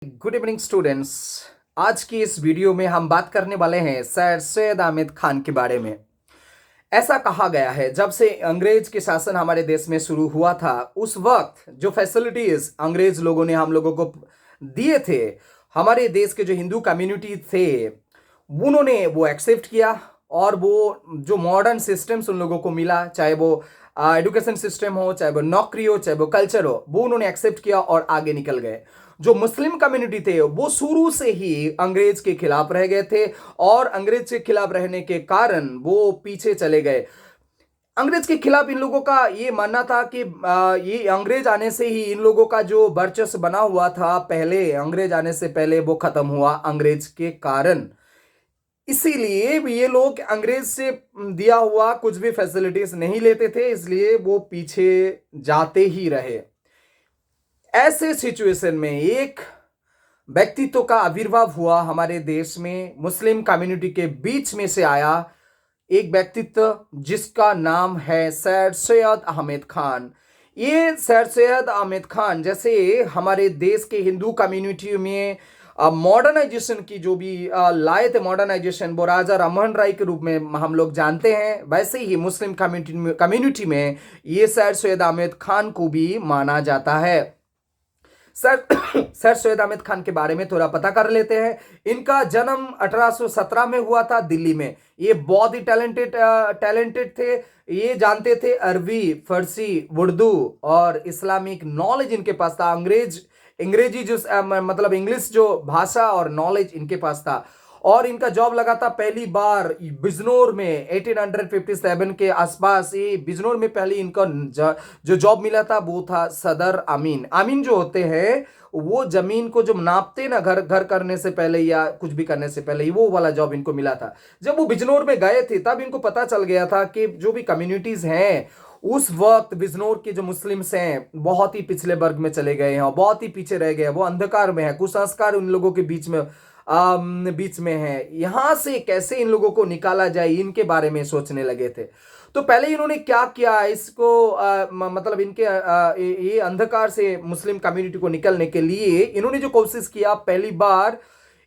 Good evening students. आज की इस वीडियो में हम बात करने वाले हैं सर सैयद आमिर खान के बारे में। ऐसा कहा गया है जब से अंग्रेज के शासन हमारे देश में शुरू हुआ था उस वक्त जो फैसिलिटीज अंग्रेज लोगों ने हम लोगों को दिए थे, हमारे देश के जो हिंदू कम्युनिटी थे उन्होंने वो एक्सेप्ट किया। और वो जो मॉडर्न सिस्टम्स उन लोगों को मिला, चाहे वो एजुकेशन सिस्टम हो, चाहे वो नौकरी हो, चाहे वो कल्चर हो, वो उन्होंने एक्सेप्ट किया और आगे निकल गए। जो मुस्लिम कम्युनिटी थे वो शुरू से ही अंग्रेज के खिलाफ रह गए थे और अंग्रेज के खिलाफ रहने के कारण वो पीछे चले गए। अंग्रेज के खिलाफ इन लोगों का ये मानना था कि ये अंग्रेज आने से ही इन लोगों का जो वर्चस्व बना हुआ था पहले, अंग्रेज आने से पहले, वो खत्म हुआ अंग्रेज के कारण। इसीलिए ये लोग अंग्रेज से दिया हुआ कुछ भी फैसिलिटीज नहीं लेते थे, इसलिए वो पीछे जाते ही रहे। ऐसे सिचुएशन में एक व्यक्तित्व का आविर्भाव हुआ हमारे देश में, मुस्लिम कम्युनिटी के बीच में से आया एक व्यक्तित्व जिसका नाम है सर सैयद अहमद खान। ये सर सैयद अहमद खान जैसे हमारे देश के हिंदू कम्युनिटी में मॉडर्नाइजेशन की जो भी लाए थे, मॉडर्नाइजेशन वो राजा राममोहन राय के रूप में हम लोग जानते हैं, वैसे ही मुस्लिम कम्युनिटी में ये सर सैयद अहमद खान को भी माना जाता है। सर सर सैयद अहमद खान के बारे में थोड़ा पता कर लेते हैं। इनका जन्म 1817 में हुआ था दिल्ली में। ये बहुत ही टैलेंटेड थे। ये जानते थे अरबी, फारसी, उर्दू और इस्लामिक नॉलेज इनके पास था। अंग्रेजी जो मतलब इंग्लिश जो भाषा और नॉलेज इनके पास था। और इनका जॉब लगा था पहली बार बिजनौर में 1857 के आसपास। ये बिजनौर में पहले इनका जो जॉब मिला था वो था सदर अमीन। अमीन जो होते हैं वो जमीन को जो नापते ना, घर करने से पहले या कुछ भी करने से पहले, वो वाला जॉब इनको मिला था। जब वो बिजनौर में गए थे तब इनको पता चल गया था कि जो भी कम्युनिटीज हैं उस वक्त बिजनौर के जो मुस्लिम्स हैं बहुत ही पिछले वर्ग में चले गए हैं और बहुत ही पीछे रह गए हैं। वो अंधकार में है, कुसंस्कार उन लोगों के बीच में है। यहां से कैसे इन लोगों को निकाला जाए इनके बारे में सोचने लगे थे। तो पहले इन्होंने क्या किया, इसको मतलब इनके ये अंधकार से मुस्लिम कम्युनिटी को निकलने के लिए इन्होंने जो कोशिश किया, पहली बार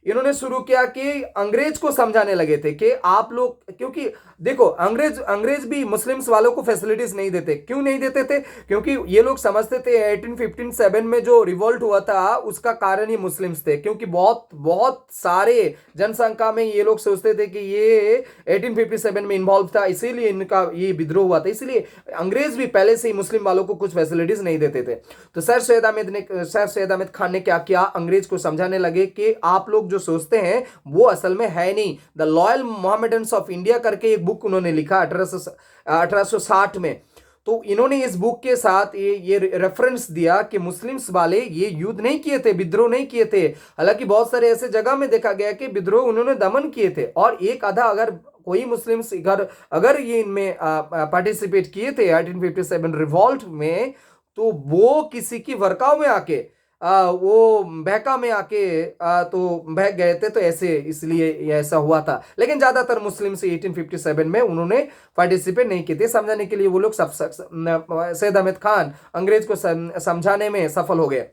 इन्होंने शुरू किया कि अंग्रेज को समझाने लगे थे कि आप लोग, क्योंकि देखो अंग्रेज भी मुस्लिम्स वालों को फैसिलिटीज नहीं देते। क्यों नहीं देते थे? क्योंकि ये लोग समझते थे 1857 में जो रिवोल्ट हुआ था उसका कारण ही मुस्लिम्स थे। क्योंकि बहुत बहुत सारे जनसंख्या में ये लोग सोचते थे कि ये 1857 में इन्वॉल्व था, इसीलिए इनका ये विद्रोह हुआ था। इसलिए अंग्रेज भी पहले से ही मुस्लिम वालों को कुछ फैसिलिटीज नहीं देते थे। तो सर सैयद अहमद खान ने क्या किया, अंग्रेज को समझाने लगे कि आप लोग जो सोचते हैं वो असल में है नहीं। The loyal Mohammedans of India करके एक बुक उन्होंने लिखा 1860 में। तो इन्होंने इस बुक के साथ ये रेफरेंस दिया कि मुस्लिम्स वाले ये युद्ध नहीं किए थे, विद्रोह नहीं किए थे। हालांकि बहुत सारे ऐसे जगह में देखा गया कि विद्रोह उन्होंने दमन किए थे और एक आधा अगर कोई मुस्लिम्स अगर ये इनमें पार्टिसिपेट किए थे 1857 रिवॉल्ट में, तो वो किसी की वर्काव में आके वो बहका में आके तो बहक गए थे। तो ऐसे इसलिए ऐसा हुआ था। लेकिन ज्यादातर मुस्लिम से 1857 में उन्होंने पार्टिसिपेट नहीं किए थे। समझाने के लिए वो लोग सैयद अहमद खान अंग्रेज को समझाने में सफल हो गए।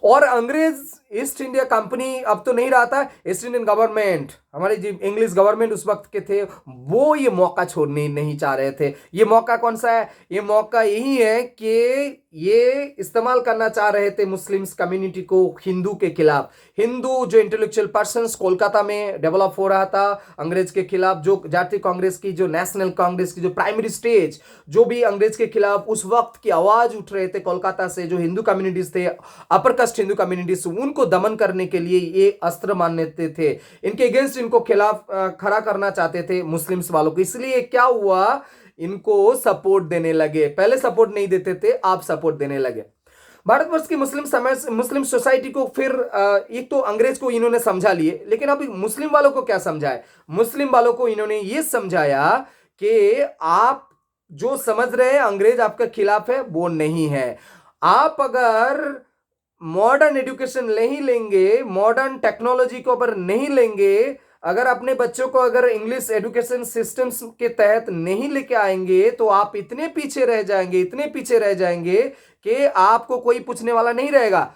और अंग्रेज ईस्ट इंडिया कंपनी अब तो नहीं रहा था, ईस्ट इंडियन गवर्नमेंट, हमारे जो इंग्लिश गवर्नमेंट उस वक्त के थे, वो ये मौका छोड़ने नहीं चाह रहे थे। ये मौका कौन सा है? ये मौका यही है कि ये इस्तेमाल करना चाह रहे थे मुस्लिम्स कम्युनिटी को हिंदू के खिलाफ। हिंदू जो इंटेलेक्चुअल पर्सन्स कोलकाता में डेवलप हो रहा था अंग्रेज के खिलाफ, जो जातीय कांग्रेस की, जो नेशनल कांग्रेस की जो प्राइमरी स्टेज, जो भी अंग्रेज के खिलाफ उस वक्त की आवाज उठ रहे थे कोलकाता से, जो हिंदू कम्युनिटीज थे, अपर कास्ट हिंदू कम्युनिटीज, उनको दमन करने के लिए ये अस्त्र मानते थे। इनके अगेंस्ट, इनको खिलाफ खड़ा करना चाहते थे मुस्लिम्स वालों को। इसलिए क्या हुआ, इनको सपोर्ट देने लगे। पहले सपोर्ट नहीं देते थे, आप सपोर्ट देने लगे। भारतवर्ष की मुस्लिम सोसाइटी को फिर एक तो अंग्रेज को इन्होंने समझा लिए, लेकिन अभी मुस्लिम वालों को क्या समझाए? मुस्लिम वालों को इन्होंने ये समझाया कि आप जो समझ रहे हैं अंग्रेज आपके खिलाफ है, वो नहीं है। आप अगर मॉडर्न एजुकेशन नहीं लेंगे, मॉडर्न टेक्नोलॉजी को ऊपर नहीं लेंगे, अगर अपने बच्चों को अगर इंग्लिश एजुकेशन सिस्टम्स के तहत नहीं लेके आएंगे, तो आप इतने पीछे रह जाएंगे कि आपको कोई पूछने वाला नहीं रहेगा।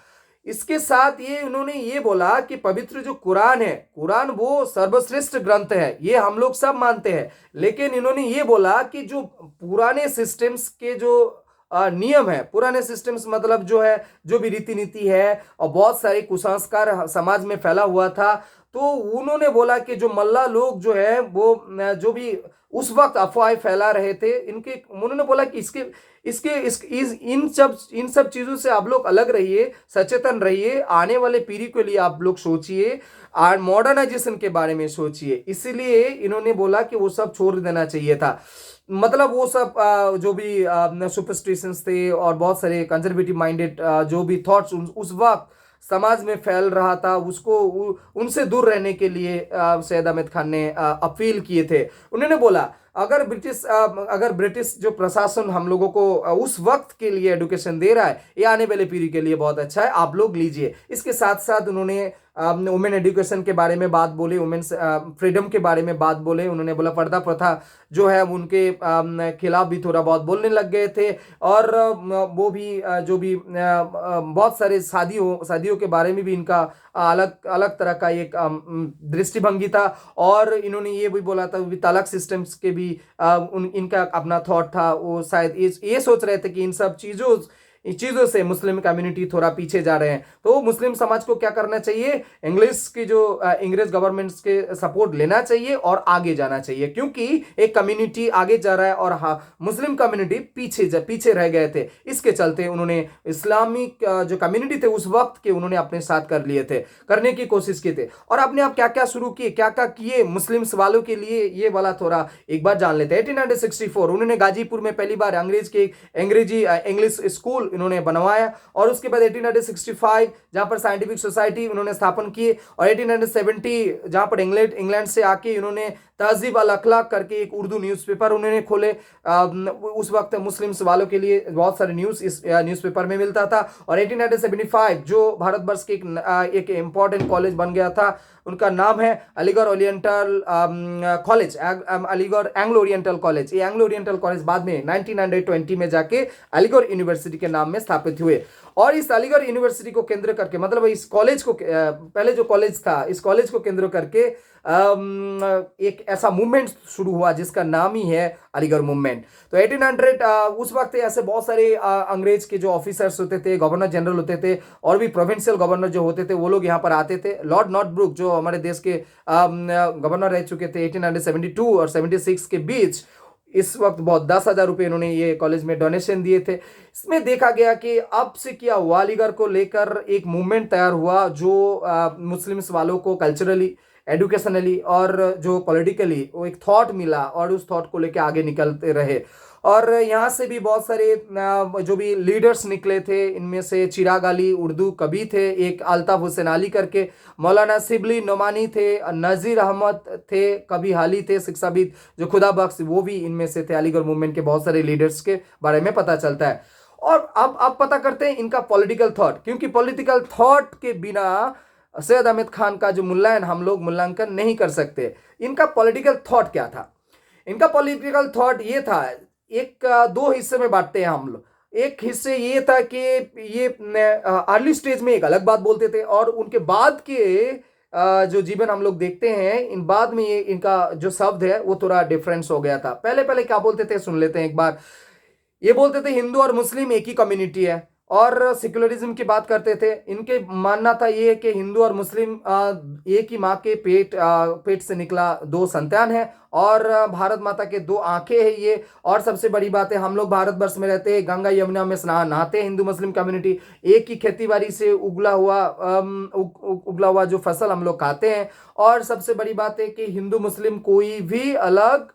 इसके साथ ये उन्होंने ये बोला कि पवित्र जो कुरान है, कुरान वो सर्वश्रेष्ठ ग्रंथ है, ये हम लोग सब मानते हैं। लेकिन इन्होंने ये बोला कि जो पुराने सिस्टम्स के जो नियम है, पुराने सिस्टम्स मतलब जो है, जो भी रीति नीति है और बहुत सारे कुसंस्कार समाज में फैला हुआ था, तो उन्होंने बोला कि जो मल्ला लोग जो है वो जो भी उस वक्त अफवाहें फैला रहे थे, इनके उन्होंने बोला कि इसके इसके इस इन सब चीजों से आप लोग अलग रहिए, सचेतन रहिए, आने वाले पीढ़ी के लिए आप लोग सोचिए, मॉडर्नाइजेशन के बारे में सोचिए। इसीलिए इन्होंने बोला कि वो सब छोड़ देना चाहिए था। मतलब वो सब जो भी सुपरस्टिशंस थे और बहुत सारे कंजर्वेटिव माइंडेड जो भी थॉट्स उस वक्त समाज में फैल रहा था, उसको उनसे दूर रहने के लिए सैयद अहमद खान ने अपील किए थे। उन्होंने बोला अगर ब्रिटिश जो प्रशासन हम लोगों को उस वक्त के लिए एडुकेशन दे रहा है, ये आने वाले पीढ़ी के लिए बहुत अच्छा है, आप लोग लीजिए। इसके साथ साथ उन्होंने वुमेन एजुकेशन के बारे में बात बोली, वुमेन्स फ्रीडम के बारे में बात बोले। उन्होंने बोला पर्दा प्रथा जो है उनके खिलाफ भी थोड़ा बहुत बोलने लग गए थे। और वो भी जो भी बहुत सारे शादियों के बारे में भी इनका अलग अलग तरह का एक दृष्टिभंगी था। और इन्होंने ये भी बोला था भी तलाक सिस्टम्स के भी इनका अपना थॉट था। वो शायद ये सोच रहे थे कि इन सब चीज़ों से मुस्लिम कम्युनिटी थोड़ा पीछे जा रहे हैं। तो मुस्लिम समाज को क्या करना चाहिए, अंग्रेज गवर्नमेंट्स के सपोर्ट लेना चाहिए और आगे जाना चाहिए, क्योंकि एक कम्युनिटी आगे जा रहा है और मुस्लिम कम्युनिटी पीछे रह गए थे। इसके चलते उन्होंने इस्लामिक जो कम्युनिटी थे उस वक्त के उन्होंने अपने साथ करने की कोशिश की थे। और अपने आप क्या क्या शुरू किए, क्या क्या किए मुस्लिम वालों के लिए, ये वाला थोड़ा एक बार जान लेते हैं। 1864 उन्होंने गाजीपुर में पहली बार अंग्रेजी इंग्लिश स्कूल इन्होंने बनवाया। और उसके बाद 1865 जहां पर साइंटिफिक सोसाइटी उन्होंने स्थापन की। और 1870 जहां पर इंग्लैंड से आके इन्होंने तहजीब अल अखलाक करके एक उर्दू न्यूज़पेपर उन्होंने खोले। उस वक्त मुस्लिम्स वालों के लिए बहुत सारे न्यूज़ इस न्यूज़पेपर में मिलता था। और 1875 जो भारतवर्ष के एक इम्पॉर्टेंट कॉलेज बन गया था, उनका नाम है Aligarh oriental college, Aligarh Anglo oriental college. ये एंग्लो ओरिएंटल कॉलेज बाद में 1920 में जाके अलीगढ़ यूनिवर्सिटी के नाम में स्थापित हुए। और इस अलीगढ़ यूनिवर्सिटी को केंद्र करके, मतलब इस कॉलेज को पहले जो कॉलेज था, इस कॉलेज को केंद्र करके एक ऐसा मूवमेंट शुरू हुआ जिसका नाम ही है अलीगढ़ मूवमेंट। तो 1800 उस वक्त ऐसे बहुत सारे अंग्रेज के जो ऑफिसर्स होते थे, गवर्नर जनरल होते थे और भी प्रोविंशियल गवर्नर जो होते थे, वो लोग यहाँ पर आते थे। लॉर्ड नॉर्थब्रुक जो हमारे देश के गवर्नर रह चुके थे 1872 और 76 के बीच, इस वक्त बहुत 10,000 रुपये इन्होंने ये कॉलेज में डोनेशन दिए थे। इसमें देखा गया कि अब से क्या हुआ, अलीगढ़ को लेकर एक मूवमेंट तैयार हुआ जो मुस्लिम्स वालों को कल्चरली, एडुकेशनली और जो पॉलिटिकली वो एक थॉट मिला और उस थॉट को लेकर आगे निकलते रहे। और यहाँ से भी बहुत सारे जो भी लीडर्स निकले थे, इनमें से चिराग अली उर्दू कवि थे, एक अल्ताफ हुसैन अली करके, मौलाना सिबली नोमानी थे, नज़ीर अहमद थे, कवि हाली थे, शिक्षाविद जो खुदा बख्श, वो भी इनमें से थे। अलीगढ़ मूवमेंट के बहुत सारे लीडर्स के बारे में पता चलता है। और अब पता करते हैं इनका पॉलिटिकल थॉट, क्योंकि पॉलिटिकल थॉट के बिना सैयद अहमद खान का जो हम लोग मूल्यांकन नहीं कर सकते। इनका पॉलिटिकल थॉट क्या था? इनका पॉलिटिकल थॉट ये था, एक दो हिस्से में बांटते हैं हम लोग। एक हिस्से ये था कि ये अर्ली स्टेज में एक अलग बात बोलते थे और उनके बाद के जो जीवन हम लोग देखते हैं, इन बाद में ये इनका जो शब्द है वो थोड़ा डिफरेंस हो गया था। पहले पहले क्या बोलते थे सुन लेते हैं एक बार। ये बोलते थे हिंदू और मुस्लिम एक ही कम्युनिटी है और सेक्युलरिज्म की बात करते थे। इनके मानना था ये कि हिंदू और मुस्लिम एक ही माँ के पेट से निकला दो संतान है और भारत माता के दो आंखें हैं ये। और सबसे बड़ी बात है, हम लोग भारतवर्ष में रहते हैं, गंगा यमुना में स्नान नहाते हैं हिंदू मुस्लिम कम्युनिटी, एक ही खेतीबाड़ी से उगला हुआ जो फसल हम लोग खाते हैं। और सबसे बड़ी बात है कि हिंदू मुस्लिम कोई भी अलग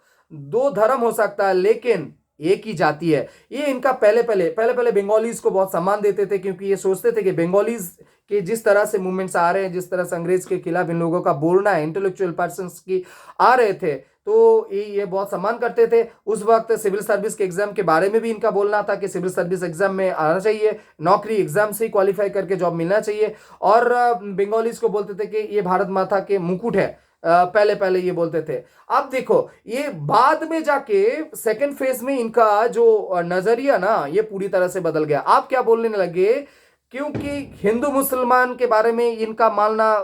दो धर्म हो सकता है लेकिन एक ही जाति है। ये इनका पहले पहले बंगालीज को बहुत सम्मान देते थे, क्योंकि ये सोचते थे कि बंगालीज के जिस तरह से मूवमेंट्स आ रहे हैं, जिस तरह से अंग्रेज के खिलाफ इन लोगों का बोलना है, इंटेलेक्चुअल पर्सन्स की आ रहे थे, तो ये बहुत सम्मान करते थे। उस वक्त सिविल सर्विस के एग्जाम के बारे में भी इनका बोलना था कि सिविल सर्विस एग्जाम में आना चाहिए, नौकरी एग्जाम से ही क्वालिफाई करके जॉब मिलना चाहिए। और बंगालीज को बोलते थे कि ये भारत माता के मुकुट है, पहले ये बोलते थे। अब देखो, ये बाद में जाके सेकंड फेज में इनका जो नजरिया ना, ये पूरी तरह से बदल गया। आप क्या बोलने लगे क्योंकि हिंदू मुसलमान के बारे में इनका मानना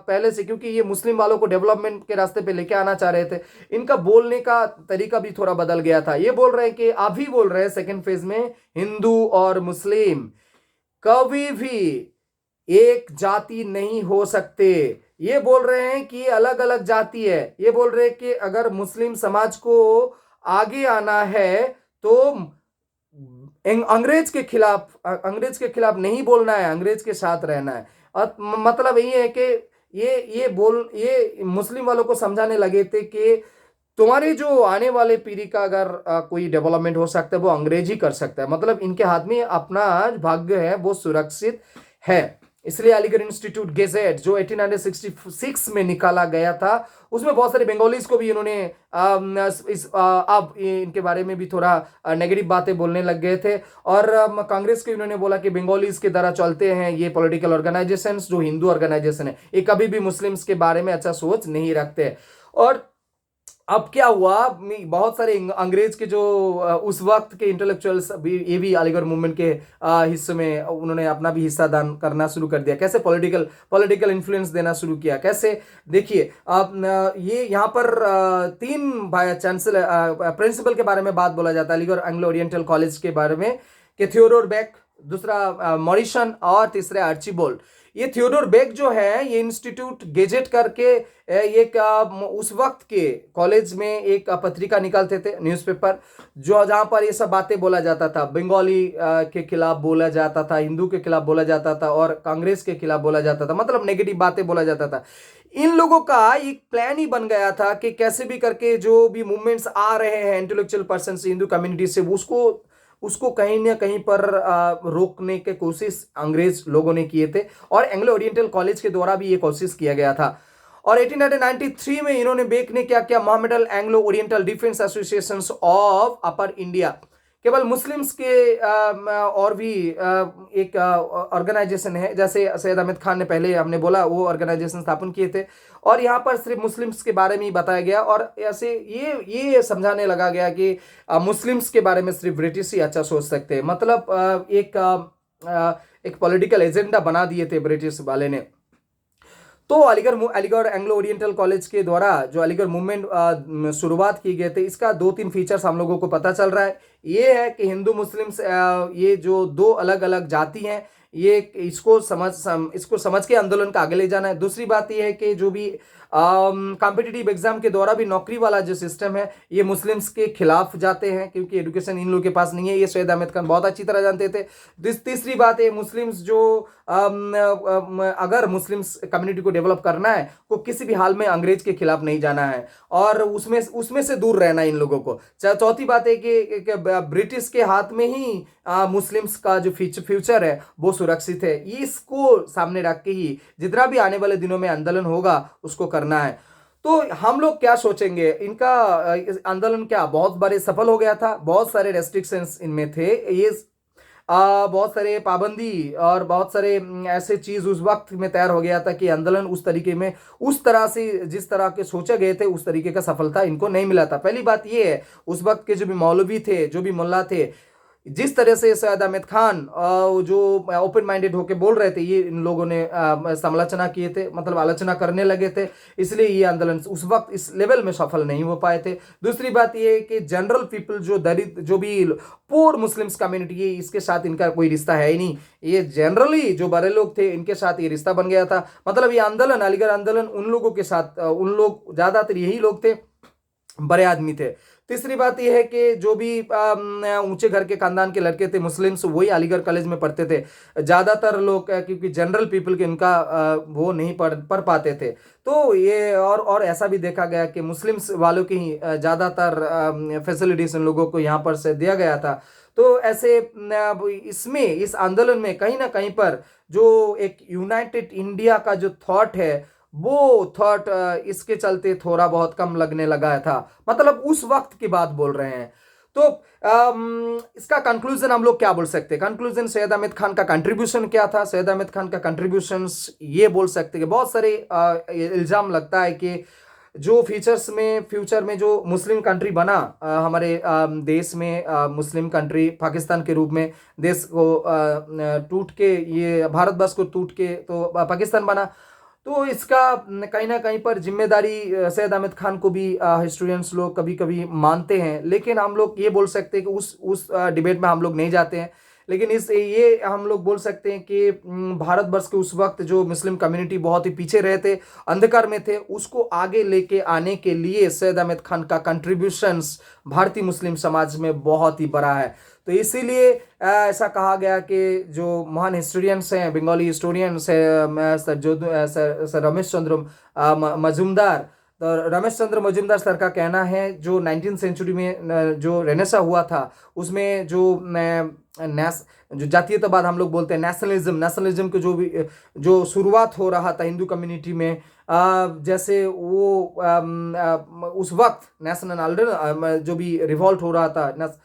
पहले से, क्योंकि ये मुस्लिम वालों को डेवलपमेंट के रास्ते पे लेके आना चाह रहे थे, इनका बोलने का तरीका भी थोड़ा बदल गया था। ये बोल रहे हैं कि अभी बोल रहे हैं सेकंड फेज में हिंदू और मुस्लिम कभी भी एक जाति नहीं हो सकते। ये बोल रहे हैं कि अलग अलग जाति है। ये बोल रहे हैं कि अगर मुस्लिम समाज को आगे आना है तो अंग्रेज के खिलाफ नहीं बोलना है, अंग्रेज के साथ रहना है। और मतलब ये है कि ये मुस्लिम वालों को समझाने लगे थे कि तुम्हारी जो आने वाले पीढ़ी का अगर कोई डेवलपमेंट हो सकता है वो अंग्रेज ही कर सकता है। मतलब इनके हाथ में अपना भाग्य है, वो सुरक्षित है। इसलिए अलीगढ़ इंस्टीट्यूट गेजेट जो 1866 में निकाला गया था, उसमें बहुत सारे बंगालीज को भी इन्होंने अब इनके बारे में भी थोड़ा नेगेटिव बातें बोलने लग गए थे। और कांग्रेस के इन्होंने बोला कि बंगालीज के द्वारा चलते हैं ये पॉलिटिकल ऑर्गेनाइजेशंस, जो हिंदू ऑर्गेनाइजेशन है, ये कभी भी मुस्लिम्स के बारे में अच्छा सोच नहीं रखते। और अब क्या हुआ, बहुत सारे अंग्रेज के जो उस वक्त के इंटेलेक्चुअल्स भी, ये भी अलीगढ़ मूवमेंट के हिस्से में उन्होंने अपना भी हिस्सा दान करना शुरू कर दिया। कैसे पॉलिटिकल इन्फ्लुएंस देना शुरू किया, कैसे देखिए आप, ये यहाँ पर तीन चांसलर प्रिंसिपल के बारे में बात बोला जाता है अलीगढ़ एंग्लो ओरिएंटल कॉलेज के बारे में, कि थियोडोर बेक, दूसरा मॉरिसन और तीसरा आर्चिबाल्ड। ये थियोडोर बेक जो है, ये इंस्टीट्यूट गेजेट करके एक उस वक्त के कॉलेज में एक पत्रिका निकालते थे, न्यूज़पेपर, जो जहाँ पर ये सब बातें बोला जाता था। बंगाली के खिलाफ बोला जाता था, हिंदू के खिलाफ बोला जाता था और कांग्रेस के खिलाफ बोला जाता था, मतलब नेगेटिव बातें बोला जाता था। इन लोगों का एक प्लान ही बन गया था कि कैसे भी करके जो भी मूवमेंट्स आ रहे हैं इंटेलेक्चुअल पर्सन से, हिंदू कम्युनिटी से, उसको कहीं ना कहीं पर रोकने की कोशिश अंग्रेज लोगों ने किए थे। और एंग्लो ओरिएंटल कॉलेज के द्वारा भी ये कोशिश किया गया था। और 1893 में इन्होंने बेक ने क्या किया, Mohammedan Anglo oriental defence association of upper India, केवल मुस्लिम्स के और भी एक ऑर्गेनाइजेशन है, जैसे सैयद अहमद खान ने पहले हमने बोला वो ऑर्गेनाइजेशन स्थापन किए थे। और यहाँ पर सिर्फ मुस्लिम्स के बारे में ही बताया गया, और ऐसे ये समझाने लगा गया कि मुस्लिम्स के बारे में सिर्फ ब्रिटिश ही अच्छा सोच सकते हैं। मतलब एक पॉलिटिकल एजेंडा बना दिए थे ब्रिटिश वाले ने। तो अलीगढ़ एंग्लो ओरिएंटल कॉलेज के द्वारा जो अलीगढ़ मूवमेंट शुरुआत की गई थी, इसका 2-3 फीचर्स हम लोगों को पता चल रहा है। ये है कि हिंदू मुस्लिम्स ये जो दो अलग अलग जाति हैं, ये इसको समझ के आंदोलन का आगे ले जाना है। दूसरी बात ये है कि जो भी कॉम्पिटिटिव एग्जाम के द्वारा भी नौकरी वाला जो सिस्टम है, ये मुस्लिम्स के खिलाफ जाते हैं, क्योंकि एजुकेशन इन लोगों के पास नहीं है। ये सैयद अहमद खान बहुत अच्छी तरह जानते थे। तीसरी बात है, मुस्लिम्स जो अगर मुस्लिम्स कम्युनिटी को डेवलप करना है तो किसी भी हाल में अंग्रेज के खिलाफ नहीं जाना है, और उसमें से दूर रहना इन लोगों को। चौथी बात है कि ब्रिटिश के हाथ में ही मुस्लिम्स का जो फ्यूचर है वो सुरक्षित है। इसको सामने रख के ही जितना भी आने वाले दिनों में आंदोलन होगा उसको करना है। तो हम लोग क्या सोचेंगे, इनका आंदोलन क्या बहुत बार सफल हो गया था। बहुत सारे रेस्ट्रिक्शंस इनमें थे, ये बहुत सारे पाबंदी और बहुत सारे ऐसे चीज उस वक्त में तैयार हो गया था कि आंदोलन उस तरीके में, उस तरह से जिस तरह के सोचे गए थे उस तरीके का सफलता इनको नहीं मिला था। पहली बात ये है, उस वक्त के जो भी मौलवी थे, जो भी मुल्ला थे, जिस तरह से सैयद अहमद खान जो ओपन माइंडेड होके बोल रहे थे, ये इन लोगों ने समालोचना किए थे, मतलब आलोचना करने लगे थे। इसलिए ये आंदोलन उस वक्त इस लेवल में सफल नहीं हो पाए थे। दूसरी बात ये है कि जनरल पीपल, जो दलित, जो भी पोर मुस्लिम्स कम्युनिटी है, इसके साथ इनका कोई रिश्ता है ही नहीं। ये जनरली जो बड़े लोग थे इनके साथ ये रिश्ता बन गया था। मतलब ये आंदोलन, अलीगढ़ आंदोलन, उन लोगों के साथ, उन लोग ज्यादातर यही लोग थे, बड़े आदमी थे। तीसरी बात यह है कि जो भी ऊंचे घर के खानदान के लड़के थे मुस्लिम्स, वही अलीगढ़ कॉलेज में पढ़ते थे ज्यादातर लोग, क्योंकि जनरल पीपल के उनका वो नहीं पढ़ पाते थे। तो ये और ऐसा भी देखा गया कि मुस्लिम्स वालों की ही ज्यादातर फैसिलिटीज उन लोगों को यहाँ पर से दिया गया था। तो ऐसे इसमें, इस आंदोलन में कहीं ना कहीं पर जो एक यूनाइटेड इंडिया का जो थॉट है, वो थॉट इसके चलते थोड़ा बहुत कम लगने लगा था। मतलब उस वक्त की बात बोल रहे हैं। तो इसका कंक्लूजन हम लोग क्या बोल सकते हैं? कंक्लूजन, सैयद अहमद खान का कंट्रीब्यूशन क्या था? सैयद अहमद खान का कंट्रीब्यूशन ये बोल सकते हैं कि बहुत सारे इल्जाम लगता है कि जो फ्यूचर में जो मुस्लिम कंट्री बना, हमारे देश में मुस्लिम कंट्री पाकिस्तान के रूप में देश को टूट के, ये भारतवर्ष को टूट के तो पाकिस्तान बना। तो इसका कहीं ना कहीं पर जिम्मेदारी सैयद अहमद खान को भी हिस्टोरियंस लोग कभी कभी मानते हैं, लेकिन हम लोग ये बोल सकते हैं कि उस डिबेट में हम लोग नहीं जाते हैं। लेकिन इस ये हम लोग बोल सकते हैं कि भारतवर्ष के उस वक्त जो मुस्लिम कम्युनिटी बहुत ही पीछे रहे थे, अंधकार में थे, उसको आगे लेके आने के लिए सैयद अहमद खान का कंट्रीब्यूशंस भारतीय मुस्लिम समाज में बहुत ही बड़ा है। तो इसीलिए ऐसा कहा गया कि जो महान हिस्टोरियंस हैं, बंगाली हिस्टोरियंस हैं, सर रमेश चंद्र मजूमदार, तो रमेश चंद्र मजूमदार सर का कहना है जो 19th सेंचुरी में जो रेनेसा हुआ था, उसमें जो जातीयतावाद हम लोग बोलते हैं, नेशनलिज्म के जो शुरुआत हो रहा था हिंदू कम्युनिटी में, जैसे वो उस वक्त नेशनल जो भी रिवॉल्ट हो रहा था,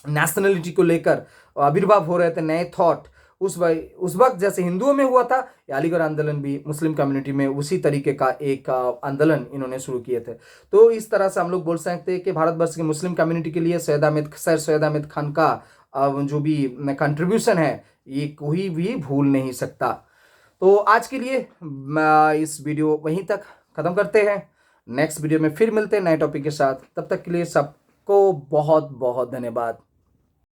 नेशनलिटी को लेकर आविर्भाव हो रहे थे नए थॉट, उस वक्त जैसे हिंदुओं में हुआ था, ये अलीगढ़ आंदोलन भी मुस्लिम कम्युनिटी में उसी तरीके का एक आंदोलन इन्होंने शुरू किए थे। तो इस तरह से हम लोग बोल सकते हैं कि भारतवर्ष की मुस्लिम कम्युनिटी के लिए सैयद अहमद खान का जो भी कंट्रीब्यूशन है, ये कोई भी भूल नहीं सकता। तो आज के लिए इस वीडियो वहीं तक ख़त्म करते हैं। नेक्स्ट वीडियो में फिर मिलते हैं नए टॉपिक के साथ। तब तक के लिए सबको बहुत बहुत धन्यवाद।